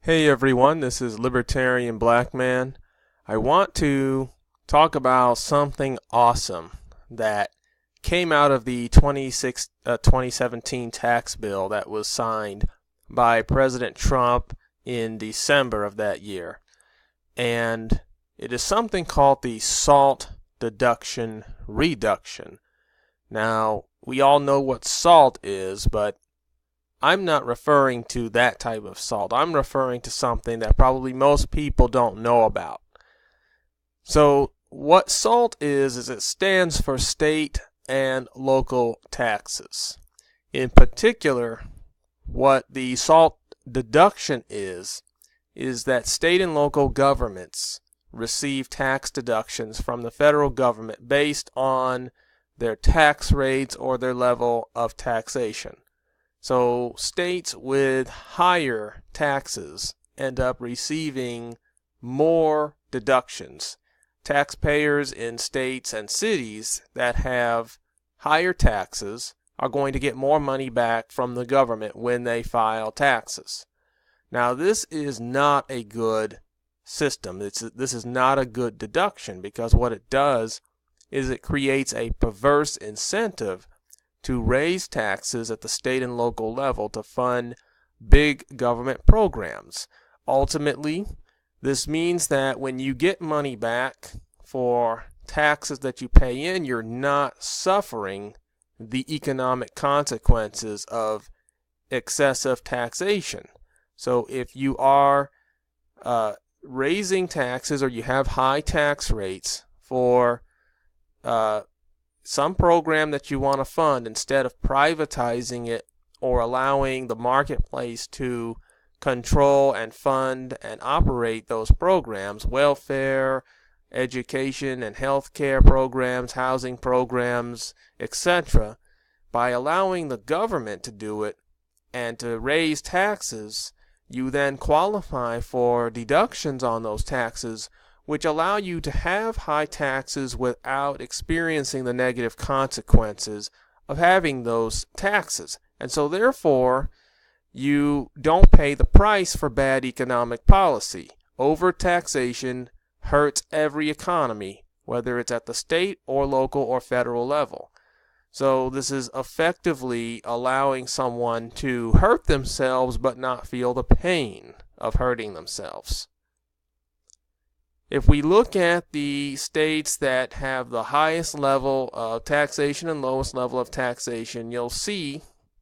Hey everyone, this is Libertarian Black Man. I want to talk about something awesome that came out of the 2017 tax bill that was signed by President Trump in December of that year. And it is something called the SALT deduction reduction. Now, we all know what SALT is, but I'm not referring to that type of salt. I'm referring to something that probably most people don't know about. So what SALT is it stands for state and local taxes. In particular, what the SALT deduction is that state and local governments receive tax deductions from the federal government based on their tax rates or their level of taxation. So states with higher taxes end up receiving more deductions. Taxpayers in states and cities that have higher taxes are going to get more money back from the government when they file taxes. Now, this is not a good system. This is not a good deduction, because what it does is it creates a perverse incentive to raise taxes at the state and local level to fund big government programs. Ultimately, this means that when you get money back for taxes that you pay in, you're not suffering the economic consequences of excessive taxation. So if you are raising taxes, or you have high tax rates for some program that you want to fund, instead of privatizing it or allowing the marketplace to control and fund and operate those programs, welfare, education and healthcare programs, housing programs, etc., by allowing the government to do it and to raise taxes, you then qualify for deductions on those taxes, which allow you to have high taxes without experiencing the negative consequences of having those taxes. And so therefore, you don't pay the price for bad economic policy. Overtaxation hurts every economy, whether it's at the state or local or federal level. So this is effectively allowing someone to hurt themselves but not feel the pain of hurting themselves. If we look at the states that have the highest level of taxation and lowest level of taxation, you'll see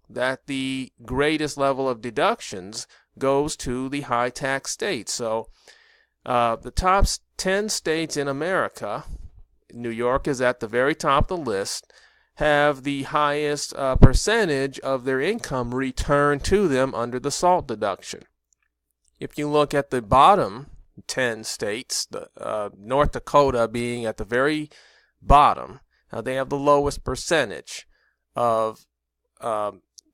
that the greatest level of deductions goes to the high tax states. So the top 10 states in America, New York is at the very top of the list, have the highest percentage of their income returned to them under the SALT deduction. If you look at the bottom 10 states, North Dakota being at the very bottom, they have the lowest percentage of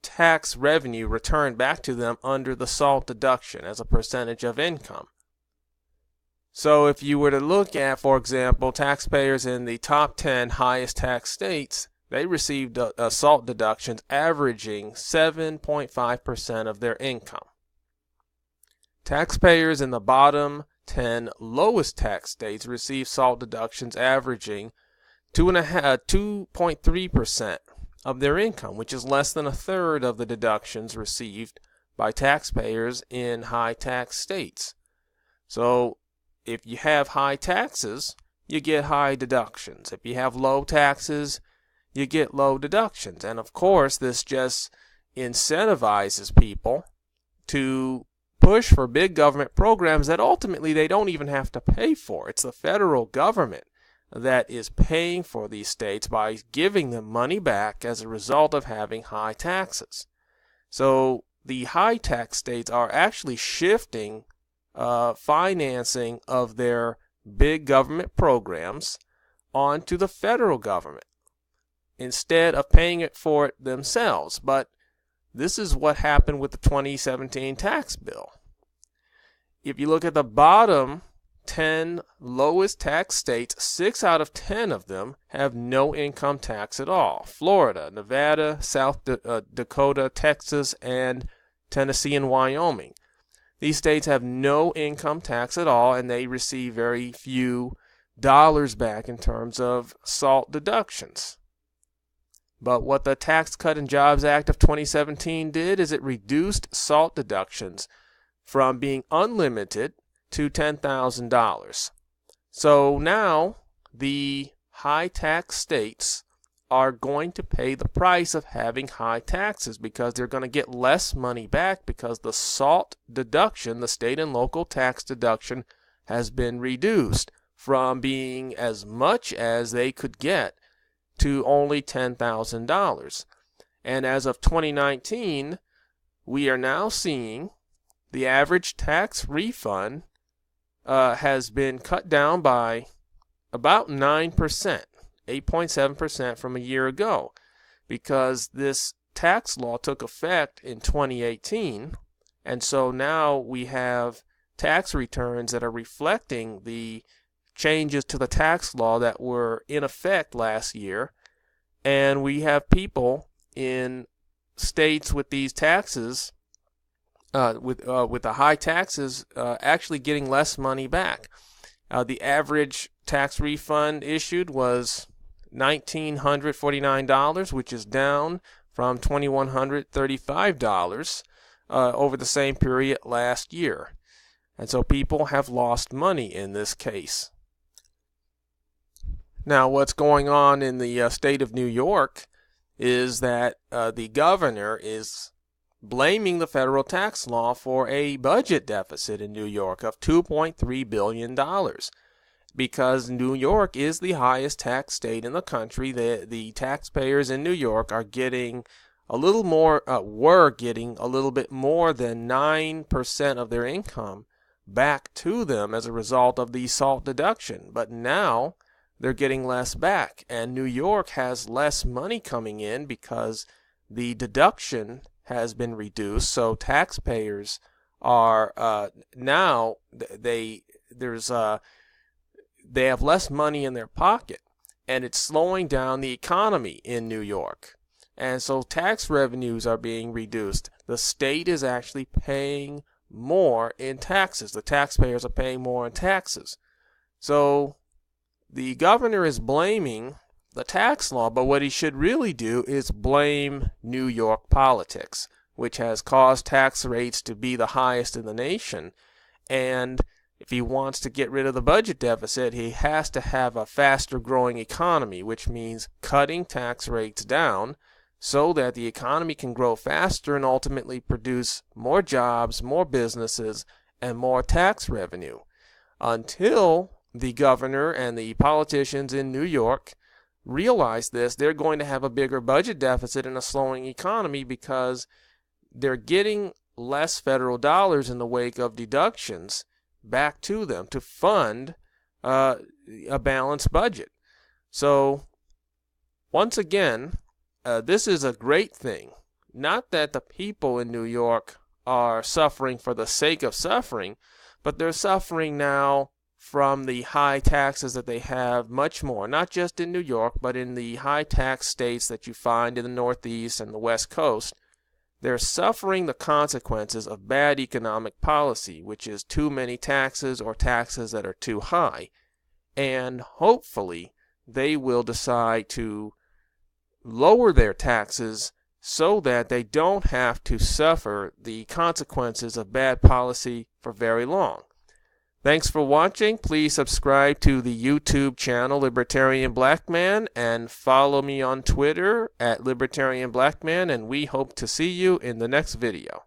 tax revenue returned back to them under the SALT deduction as a percentage of income. So if you were to look at, for example, taxpayers in the top 10 highest tax states, they received SALT deductions averaging 7.5% of their income. Taxpayers in the bottom 10 lowest tax states receive SALT deductions averaging 2.3% of their income, which is less than a third of the deductions received by taxpayers in high tax states. So if you have high taxes, you get high deductions. If you have low taxes, you get low deductions. And of course, this just incentivizes people to push for big government programs that ultimately they don't even have to pay for. It's the federal government that is paying for these states by giving them money back as a result of having high taxes. So the high tax states are actually shifting financing of their big government programs onto the federal government instead of paying it for it themselves. But this is what happened with the 2017 tax bill. If you look at the bottom 10 lowest tax states, 6 out of 10 of them have no income tax at all. Florida, Nevada, South Dakota, Texas, and Tennessee and Wyoming. these states have no income tax at all, and they receive very few dollars back in terms of SALT deductions. But what the Tax Cut and Jobs Act of 2017 did is it reduced SALT deductions from being unlimited to $10,000. So now the high tax states are going to pay the price of having high taxes because they're going to get less money back because the SALT deduction, the state and local tax deduction, has been reduced from being as much as they could get to only $10,000. And as of 2019, we are now seeing the average tax refund has been cut down by about 9%, 8.7% from a year ago, because this tax law took effect in 2018, and so now we have tax returns that are reflecting the changes to the tax law that were in effect last year, and we have people in states with these taxes, with the high taxes, actually getting less money back. The average tax refund issued was $1,949, which is down from $2,135 over the same period last year. And so people have lost money in this case. Now, what's going on in the state of New York is that the governor is blaming the federal tax law for a budget deficit in New York of $2.3 billion. Because New York is the highest tax state in the country, the taxpayers in New York are getting a little more, were getting a little bit more than 9% of their income back to them as a result of the SALT deduction. But now they're getting less back, and New York has less money coming in because the deduction has been reduced. So taxpayers are now they have less money in their pocket, and it's slowing down the economy in New York. And so tax revenues are being reduced. The state is actually paying more in taxes. The taxpayers are paying more in taxes. So the governor is blaming the tax law, but what he should really do is blame New York politics, which has caused tax rates to be the highest in the nation. And if he wants to get rid of the budget deficit, he has to have a faster growing economy, which means cutting tax rates down so that the economy can grow faster and ultimately produce more jobs, more businesses, and more tax revenue. Until the governor and the politicians in New York realize this, they're going to have a bigger budget deficit and a slowing economy because they're getting less federal dollars in the wake of deductions back to them to fund a balanced budget. So once again, this is a great thing. Not that the people in New York are suffering for the sake of suffering, but they're suffering now from the high taxes that they have much more, not just in New York, but in the high tax states that you find in the Northeast and the West Coast. They're suffering the consequences of bad economic policy, which is too many taxes or taxes that are too high. And hopefully they will decide to lower their taxes so that they don't have to suffer the consequences of bad policy for very long. Thanks for watching. Please subscribe to the YouTube channel Libertarian Black Man and follow me on Twitter at Libertarian Black Man, and we hope to see you in the next video.